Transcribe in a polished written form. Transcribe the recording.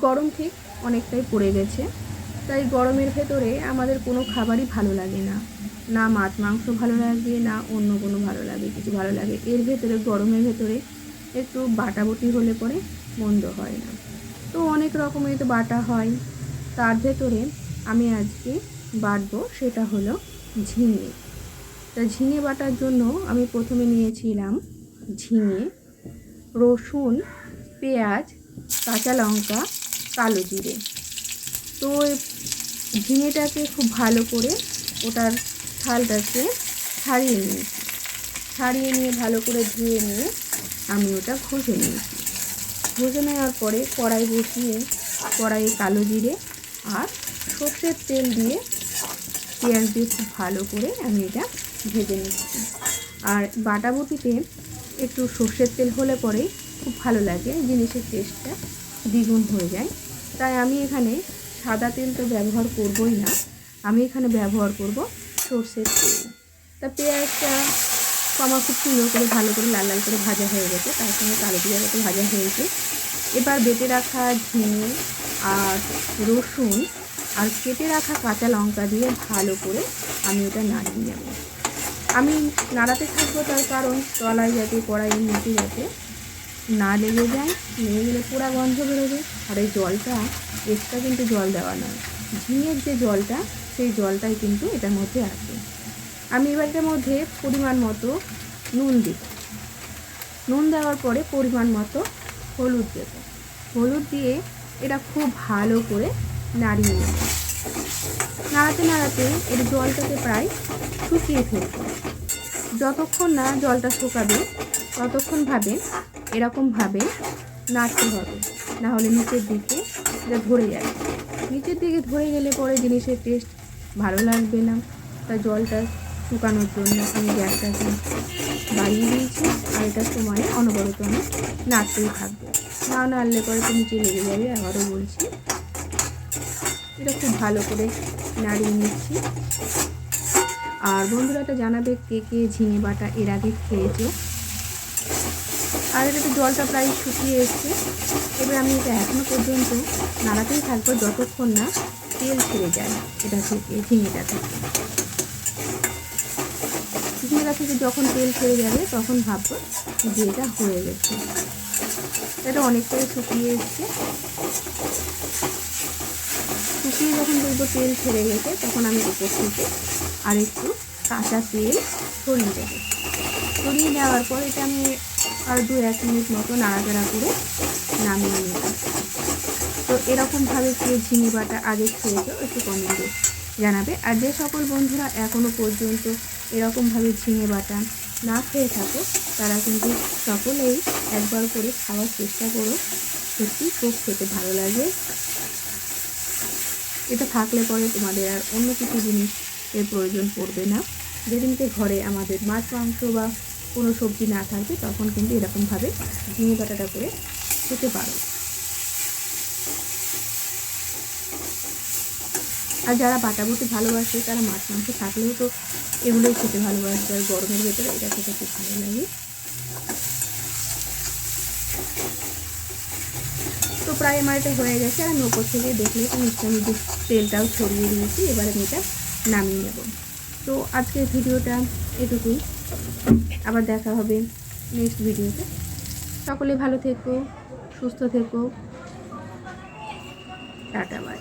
গরম ঠিক অনেকটাই পড়ে গেছে, তাই গরমের ভেতরে আমাদের কোনো খাবারই ভালো লাগে না, না মাছ মাংস ভালো লাগে, না অন্য কোনো ভালো লাগে, কিছু ভালো লাগে। এর ভেতরে গরমের ভেতরে একটু বাটাবুটি হলে পরে মন্দ হয় না। তো অনেক রকমের তো বাটা হয়, তার ভেতরে আমি আজকে বাটবো সেটা হলো ঝিঙে। তা ঝিঙে বাটার জন্য আমি প্রথমে নিয়েছিলাম ঝিঙে, রসুন, পেঁয়াজ, কাঁচা লঙ্কা, কালো জিরে। তো ঝিঙেটাকে খুব ভালো করে ওটার ছালটাকে ছাড়িয়ে নিয়েছি, ছাড়িয়ে নিয়ে ভালো করে ধুয়ে নিয়ে আমি ওটা ঘষে নিয়েছি। ঘষে নেওয়ার পরে কড়াই বসিয়ে কড়াইয়ে কালো জিরে আর সর্ষের তেল দিয়ে পেঁয়াজ দিয়ে খুব ভালো করে আমি এটা ভেজে নিচ্ছি। আর বাটাবুটিতে একটু সর্ষের তেল হলে পরেই খুব ভালো লাগে, জিনিসের টেস্টটা দ্বিগুণ হয়ে যায়। তাই আমি এখানে সাদা তেল তো ব্যবহার করবই না, আমি এখানে ব্যবহার করব সর্ষের তেল। তা পেঁয়াজটা আমার খুব সুন্দর করে ভালো করে লাল লাল করে ভাজা হয়ে গেছে, তার সঙ্গে কালো জিরাটা ভাজা হয়েছে। এবার বেটে রাখা ঝিঙে আর রসুন আর কেটে রাখা কাঁচা লঙ্কা দিয়ে ভালো করে আমি এটা নাড়িয়ে নেব। আমি নাড়াতে থাকবো তার কারণ তলায় যাতে কড়াইয়ের নিচে যাতে না লেগে যায়, লেগে গেলে পোড়া গন্ধ বেরোবে। আর এই জলটা এক্সট্রা কিন্তু জল দেওয়া নয়, ঝিঙের যে জলটা সেই জলটাই কিন্তু এটার মধ্যে আছে। আমি এবার এটার মধ্যে পরিমাণ মতো নুন দিব, নুন দেওয়ার পরে পরিমাণ মতো হলুদ দেব, হলুদ দিয়ে এটা খুব ভালো করে নাড়িয়ে নেব। নাড়াতে নাড়াতে এর জলটাকে প্রায় শুকিয়ে ফেলবো। যতক্ষণ না জলটা শুকাবে ততক্ষণভাবে এরকমভাবে নাড়তে হবে, না হলে নিচের দিকে এটা ধরে যাবে। নিচের দিকে ধরে গেলে পরে জিনিসের টেস্ট ভালো লাগবে না। তাই জলটা শুকানোর জন্য আমি গ্যাসটাকে বাড়িয়ে দিয়েছি, আর এটার সময় অনবরত আমি নাড়তেই থাকবো, না নাড়লে পরে তো নিচে লেগে যাবে। আবারও বলছি, এটা খুব ভালো করে নাড়িয়ে নিচ্ছি। আর বন্ধুরা এটা জানাবে কে কে ঝিঙে বাটা এর আগে খেয়েছো। আর এটাতে জলটা প্রায় শুকিয়ে এসছে। এবার আমি এটা এখনও পর্যন্ত নাড়াতেই থাকবো যতক্ষণ না তেল ছেড়ে যায় এটা থেকে, ঝিঙেটা থেকে। ঝিঙেটা থেকে যখন তেল ছেড়ে যাবে তখন ভাববো যে এটা হয়ে গেছে। এটা অনেকটাই শুকিয়ে এসছে। শুকিয়ে যখন দেখবো তেল ছেড়ে গেছে তখন আমি উপর থেকে আর একটু কাঁচা তেল ছড়িয়ে দেবো। ছড়িয়ে দেওয়ার পর এটা আমি আর 2-1 মিনিট মতো নাড়াচাড়া করে নামিয়ে নেব। তো এরকমভাবে কে ঝিঙে বাটা আগে খেয়েছো একটু কমেন্টে জানাবে। আর যে সকল বন্ধুরা এখনও পর্যন্ত এরকমভাবে ঝিঙে বাটা না খেয়ে থাকো তারা কিন্তু সকলেই একবার করে খাওয়ার চেষ্টা করো, সত্যি খুব খেতে ভালো লাগে। এটা থাকলে পরে তোমাদের আর অন্য কিছু জিনিসের প্রয়োজন পড়বে না। যেদিনকে ঘরে আমাদের মাছ মাংস বা কোনো সবজি না থাকবে তখন কিন্তু এরকমভাবে ঝিঙে বাটাটা করে খেতে পারো। আর যারা বাটাবুটি ভালোবাসে তারা মাছ মাংস থাকলেও তো এগুলোই খেতে ভালোবাসে, আর গরমের ভেতরে এটা খেতে খুব ভালো লাগে। তো প্রায় আমার এটা হয়ে গেছে। আর ওপর থেকে দেখলে তো নিশ্চয়ই আমি তেলটাও ছড়িয়ে দিয়েছি। এবারে আমি এটা নামিয়ে নেব। তো আজকের ভিডিওটা এটুকুই, আবার দেখা হবে নেক্সট ভিডিওতে। সকলে ভালো থেকো, সুস্থ থেকো, টাটা বাই।